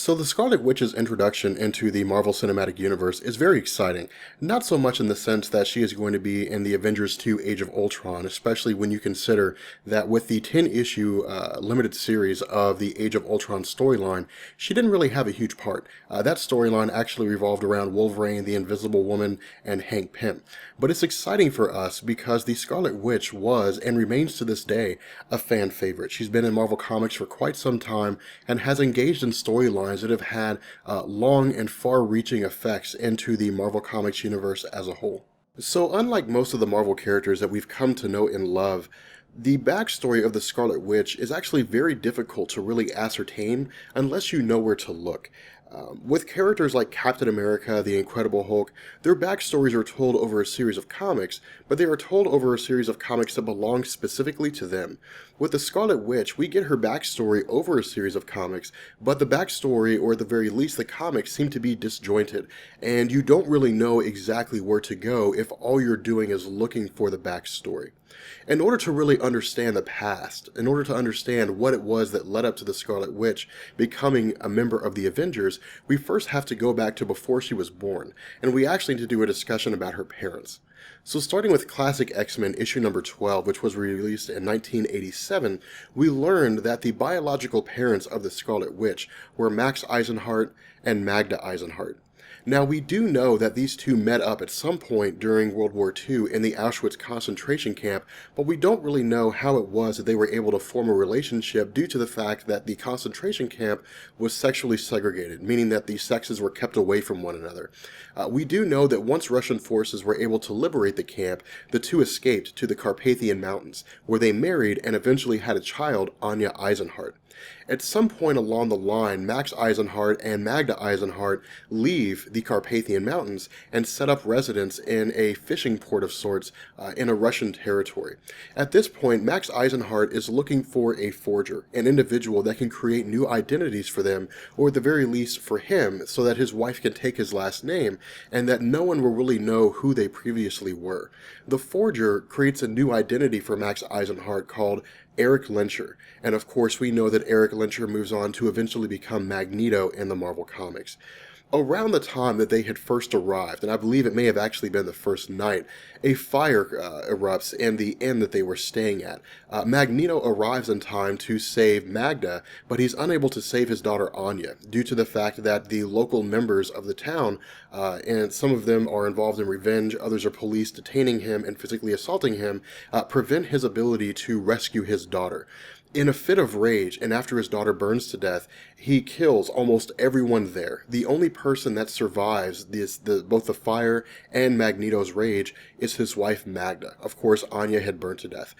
So the Scarlet Witch's introduction into the Marvel Cinematic Universe is very exciting, not so much in the sense that she is going to be in the Avengers 2 Age of Ultron, especially when you consider that with the 10-issue limited series of the Age of Ultron storyline, she didn't really have a huge part. That storyline actually revolved around Wolverine, the Invisible Woman, and Hank Pym. But it's exciting for us because the Scarlet Witch was, and remains to this day, a fan favorite. She's been in Marvel Comics for quite some time and has engaged in storylines that have had long and far-reaching effects into the Marvel Comics universe as a whole. So unlike most of the Marvel characters that we've come to know and love, the backstory of the Scarlet Witch is actually very difficult to really ascertain unless you know where to look. With characters like Captain America, the Incredible Hulk, their backstories are told over a series of comics, but they are told over a series of comics that belong specifically to them. With the Scarlet Witch, we get her backstory over a series of comics, but the backstory, or at the very least the comics, seem to be disjointed, and you don't really know exactly where to go if all you're doing is looking for the backstory. In order to really understand the past, in order to understand what it was that led up to the Scarlet Witch becoming a member of the Avengers, we first have to go back to before she was born, and we actually need to do a discussion about her parents. So starting with Classic X-Men issue number 12, which was released in 1987, we learned that the biological parents of the Scarlet Witch were Max Eisenhart and Magda Eisenhart. Now, we do know that these two met up at some point during World War II in the Auschwitz concentration camp, but we don't really know how it was that they were able to form a relationship due to the fact that the concentration camp was sexually segregated, meaning that the sexes were kept away from one another. We do know that once Russian forces were able to liberate the camp, the two escaped to the Carpathian Mountains, where they married and eventually had a child, Anya Eisenhart. At some point along the line, Max Eisenhart and Magda Eisenhart leave the Carpathian Mountains and set up residence in a fishing port of sorts in a Russian territory. At this point, Max Eisenhart is looking for a forger, an individual that can create new identities for them, or at the very least for him, so that his wife can take his last name, and that no one will really know who they previously were. The forger creates a new identity for Max Eisenhart called Eric Lyncher, and of course we know that Eric Lyncher moves on to eventually become Magneto in the Marvel Comics. Around the time that they had first arrived, and I believe it may have actually been the first night, a fire erupts in the inn that they were staying at. Magneto arrives in time to save Magda, but he's unable to save his daughter Anya, due to the fact that the local members of the town, and some of them are involved in revenge, others are police detaining him and physically assaulting him, prevent his ability to rescue his daughter. In a fit of rage, and after his daughter burns to death, he kills almost everyone there. The only person that survives both the fire and Magneto's rage is his wife Magda. Of course, Anya had burned to death.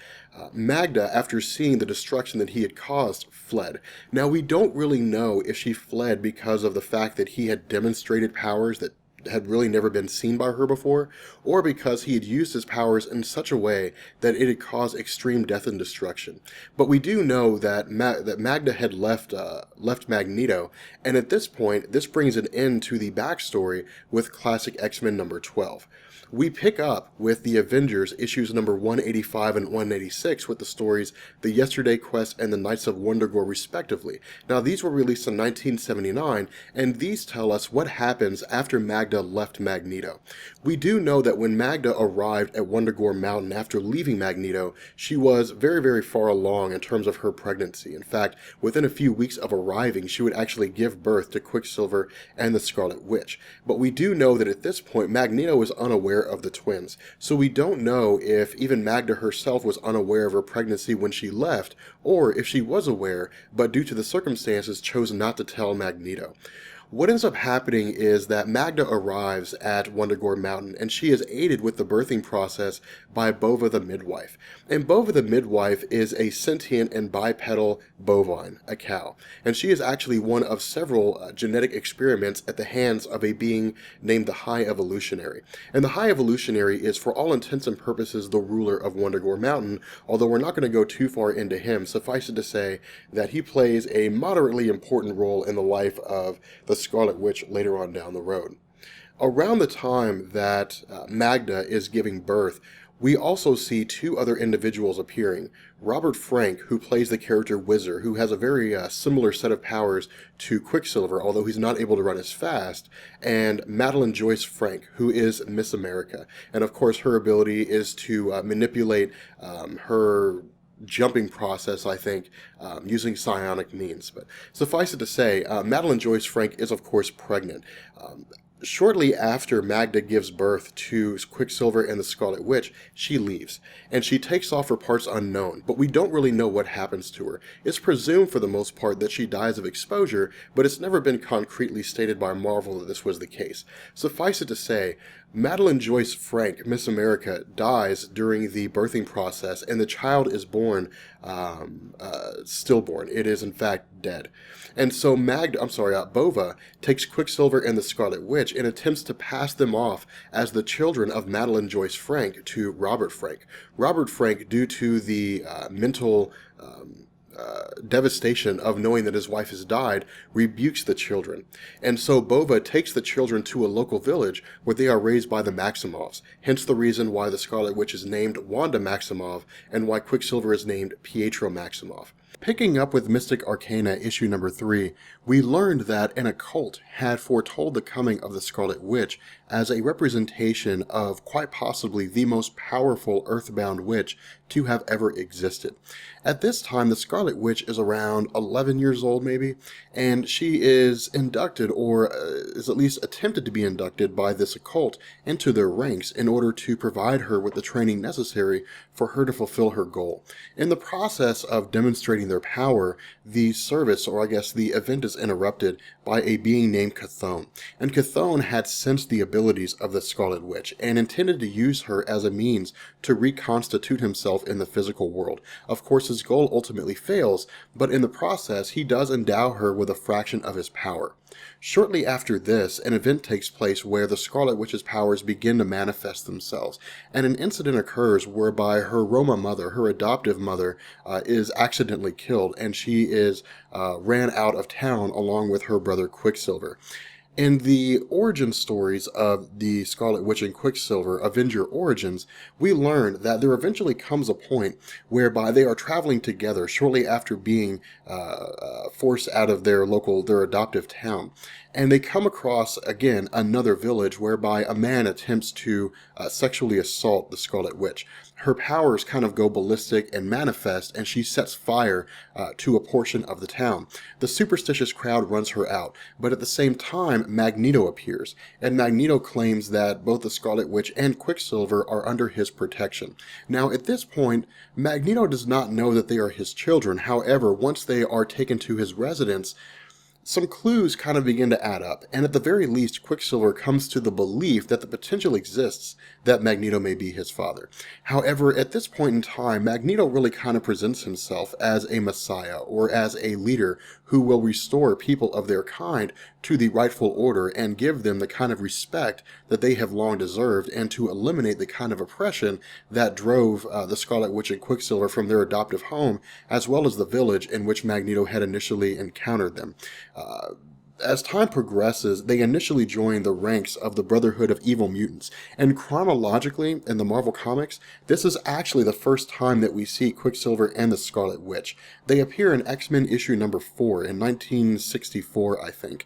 Magda, after seeing the destruction that he had caused, fled. Now, we don't really know if she fled because of the fact that he had demonstrated powers that had really never been seen by her before, or because he had used his powers in such a way that it had caused extreme death and destruction. But we do know that Magda had left Magneto, and at this point, this brings an end to the backstory with Classic X-Men number 12. We pick up with the Avengers issues number 185 and 186 with the stories The Yesterday Quest and The Knights of Wundagore respectively. Now these were released in 1979, and these tell us what happens after Magda left Magneto. We do know that when Magda arrived at Wundagore Mountain after leaving Magneto, she was very, very far along in terms of her pregnancy. In fact, within a few weeks of arriving, she would actually give birth to Quicksilver and the Scarlet Witch. But we do know that at this point, Magneto was unaware of the twins, so we don't know if even Magda herself was unaware of her pregnancy when she left, or if she was aware, but due to the circumstances chose not to tell Magneto. What ends up happening is that Magda arrives at Wundagore Mountain, and she is aided with the birthing process by Bova the midwife. And Bova the midwife is a sentient and bipedal bovine, a cow. And she is actually one of several genetic experiments at the hands of a being named the High Evolutionary. And the High Evolutionary is, for all intents and purposes, the ruler of Wundagore Mountain, although we're not going to go too far into him. Suffice it to say that he plays a moderately important role in the life of the Scarlet Witch later on down the road. Around the time that Magda is giving birth, We also see two other individuals appearing. Robert Frank, who plays the character Whizzer, who has a very similar set of powers to Quicksilver, although he's not able to run as fast, and Madeline Joyce Frank, who is Miss America. And of course, her ability is to manipulate her jumping process, I think, using psionic means. But suffice it to say, Madeline Joyce Frank is, of course, pregnant. Shortly after Magda gives birth to Quicksilver and the Scarlet Witch, she leaves, and she takes off for parts unknown, but we don't really know what happens to her. It's presumed for the most part that she dies of exposure, but it's never been concretely stated by Marvel that this was the case. Suffice it to say, Madeline Joyce Frank, Miss America, dies during the birthing process, and the child is born stillborn. It is in fact dead. And so Bova takes Quicksilver and the Scarlet Witch and attempts to pass them off as the children of Madeline Joyce Frank to Robert Frank. Robert Frank, due to the mental devastation of knowing that his wife has died, rebukes the children. And so Bova takes the children to a local village where they are raised by the Maximovs, hence the reason why the Scarlet Witch is named Wanda Maximoff and why Quicksilver is named Pietro Maximoff. Picking up with Mystic Arcana issue number 3, we learned that an occult had foretold the coming of the Scarlet Witch as a representation of quite possibly the most powerful earthbound witch to have ever existed. At this time, the Scarlet Witch is around 11 years old maybe, and she is inducted, or is at least attempted to be inducted by this occult into their ranks in order to provide her with the training necessary for her to fulfill her goal. In the process of demonstrating their power, the service, or I guess the event, is interrupted by a being named Chthon. And Chthon had sensed the abilities of the Scarlet Witch and intended to use her as a means to reconstitute himself in the physical world. Of course, his goal ultimately fails, but in the process, he does endow her with a fraction of his power. Shortly after this, an event takes place where the Scarlet Witch's powers begin to manifest themselves, and an incident occurs whereby her Roma mother, her adoptive mother, is accidentally killed, and she is ran out of town along with her brother Quicksilver. In the origin stories of the Scarlet Witch and Quicksilver, Avenger Origins, we learn that there eventually comes a point whereby they are traveling together shortly after being forced out of their adoptive town. And they come across, again, another village whereby a man attempts to sexually assault the Scarlet Witch. Her powers kind of go ballistic and manifest, and she sets fire to a portion of the town. The superstitious crowd runs her out, but at the same time, Magneto appears, and Magneto claims that both the Scarlet Witch and Quicksilver are under his protection. Now, at this point, Magneto does not know that they are his children. However, once they are taken to his residence, some clues kind of begin to add up, and at the very least, Quicksilver comes to the belief that the potential exists that Magneto may be his father. However, at this point in time, Magneto really kind of presents himself as a messiah, or as a leader who will restore people of their kind to the rightful order and give them the kind of respect that they have long deserved, and to eliminate the kind of oppression that drove the Scarlet Witch and Quicksilver from their adoptive home, as well as the village in which Magneto had initially encountered them. As time progresses, they initially join the ranks of the Brotherhood of Evil Mutants, and chronologically, in the Marvel Comics, this is actually the first time that we see Quicksilver and the Scarlet Witch. They appear in X-Men issue number 4 in 1964, I think.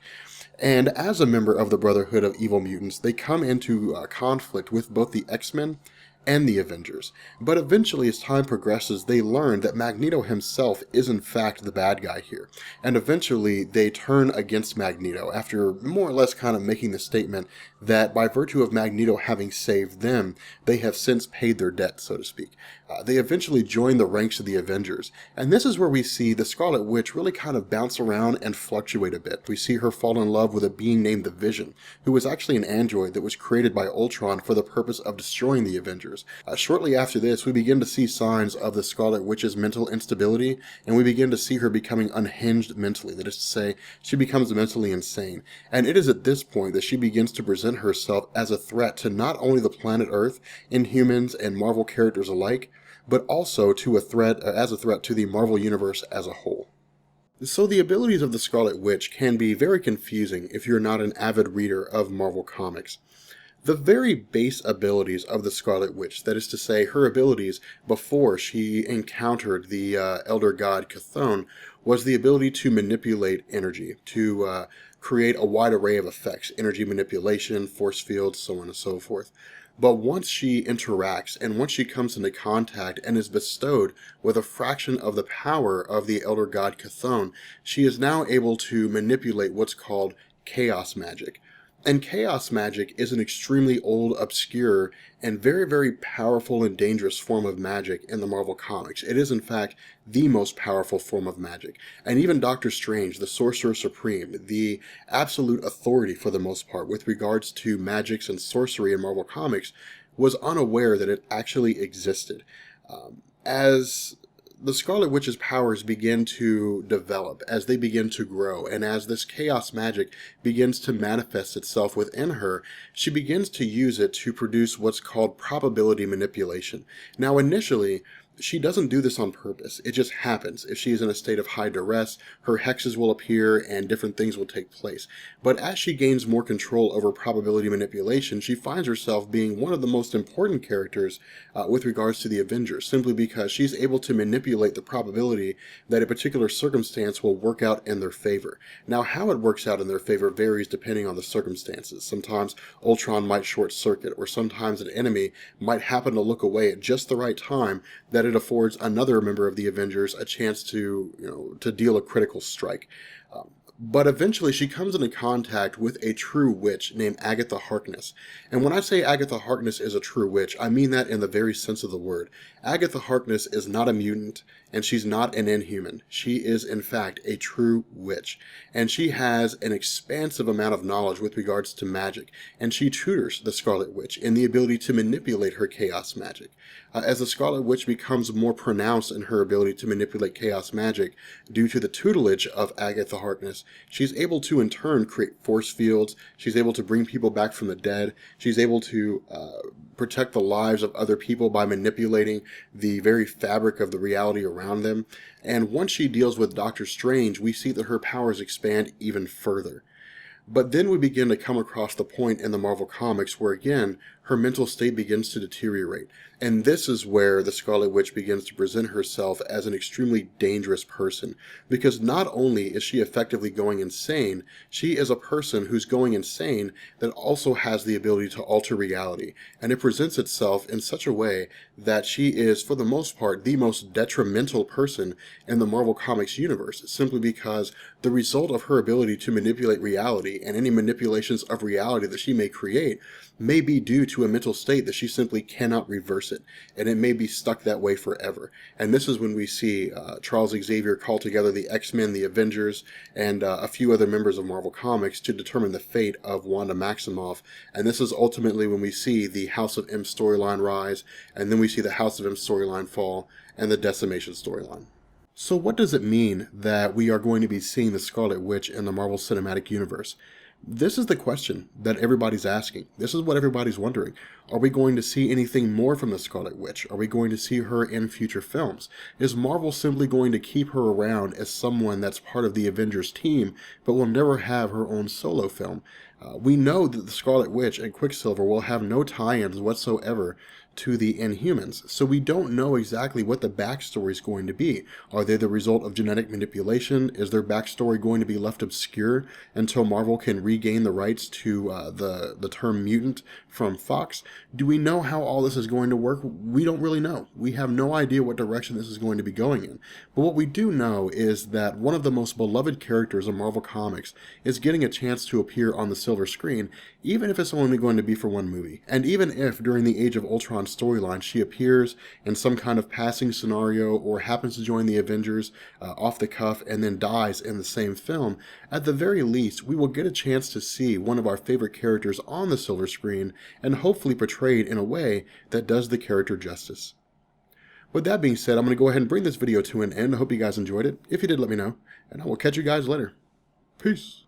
And as a member of the Brotherhood of Evil Mutants, they come into conflict with both the X-Men and the Avengers. But eventually, as time progresses, they learn that Magneto himself is in fact the bad guy here. And eventually, they turn against Magneto after more or less kind of making the statement that by virtue of Magneto having saved them, they have since paid their debt, so to speak. They eventually join the ranks of the Avengers. And this is where we see the Scarlet Witch really kind of bounce around and fluctuate a bit. We see her fall in love with a being named the Vision, who was actually an android that was created by Ultron for the purpose of destroying the Avengers. Shortly after this, we begin to see signs of the Scarlet Witch's mental instability, and we begin to see her becoming unhinged mentally. That is to say, she becomes mentally insane. And it is at this point that she begins to present herself as a threat to not only the planet Earth, Inhumans, and Marvel characters alike, but also to as a threat to the Marvel Universe as a whole. So the abilities of the Scarlet Witch can be very confusing if you're not an avid reader of Marvel Comics. The very base abilities of the Scarlet Witch, that is to say, her abilities before she encountered the Elder God Chthon, was the ability to manipulate energy, to create a wide array of effects, energy manipulation, force fields, so on and so forth. But once she interacts and once she comes into contact and is bestowed with a fraction of the power of the Elder God Chthon, she is now able to manipulate what's called chaos magic. And chaos magic is an extremely old, obscure, and very, very powerful and dangerous form of magic in the Marvel Comics. It is, in fact, the most powerful form of magic. And even Doctor Strange, the Sorcerer Supreme, the absolute authority for the most part with regards to magics and sorcery in Marvel Comics, was unaware that it actually existed. As the Scarlet Witch's powers begin to develop, as they begin to grow, and as this chaos magic begins to manifest itself within her, she begins to use it to produce what's called probability manipulation. Now, initially, she doesn't do this on purpose. It just happens. If she's in a state of high duress, her hexes will appear and different things will take place. But as she gains more control over probability manipulation, she finds herself being one of the most important characters with regards to the Avengers, simply because she's able to manipulate the probability that a particular circumstance will work out in their favor. Now, how it works out in their favor varies depending on the circumstances. Sometimes Ultron might short circuit, or sometimes an enemy might happen to look away at just the right time that it affords another member of the Avengers a chance to, to deal a critical strike. But eventually she comes into contact with a true witch named Agatha Harkness. And when I say Agatha Harkness is a true witch, I mean that in the very sense of the word. Agatha Harkness is not a mutant, and she's not an inhuman. She is, in fact, a true witch. And she has an expansive amount of knowledge with regards to magic. And she tutors the Scarlet Witch in the ability to manipulate her chaos magic. As the Scarlet Witch becomes more pronounced in her ability to manipulate chaos magic due to the tutelage of Agatha Harkness, she's able to in turn create force fields. She's able to bring people back from the dead. She's able to protect the lives of other people by manipulating the very fabric of the reality around them. And once she deals with Doctor Strange, we see that her powers expand even further. But then we begin to come across the point in the Marvel Comics where, again, her mental state begins to deteriorate. And this is where the Scarlet Witch begins to present herself as an extremely dangerous person. Because not only is she effectively going insane, she is a person who's going insane that also has the ability to alter reality. And it presents itself in such a way that she is, for the most part, the most detrimental person in the Marvel Comics universe, simply because the result of her ability to manipulate reality and any manipulations of reality that she may create may be due to a mental state that she simply cannot reverse it, and it may be stuck that way forever. And this is when we see Charles Xavier call together the X-Men, the Avengers, and a few other members of Marvel Comics to determine the fate of Wanda Maximoff. And this is ultimately when we see the House of M storyline rise, and then we see the House of M storyline fall, and the Decimation storyline. So what does it mean that we are going to be seeing the Scarlet Witch in the Marvel Cinematic Universe? This is the question that everybody's asking. This is what everybody's wondering. Are we going to see anything more from the Scarlet Witch? Are we going to see her in future films? Is Marvel simply going to keep her around as someone that's part of the Avengers team, but will never have her own solo film? We know that the Scarlet Witch and Quicksilver will have no tie-ins whatsoever to the Inhumans, so we don't know exactly what the backstory is going to be. Are they the result of genetic manipulation? Is their backstory going to be left obscure until Marvel can regain the rights to the term mutant from Fox? Do we know how all this is going to work? We don't really know. We have no idea what direction this is going to be going in. But what we do know is that one of the most beloved characters of Marvel Comics is getting a chance to appear on the silver screen, even if it's only going to be for one movie. And even if during the Age of Ultron storyline she appears in some kind of passing scenario or happens to join the Avengers off the cuff and then dies in the same film, at the very least we will get a chance to see one of our favorite characters on the silver screen and hopefully portrayed in a way that does the character justice. With that being said, I'm going to go ahead and bring this video to an end. I hope you guys enjoyed it. If you did, let me know, and I will catch you guys later. Peace.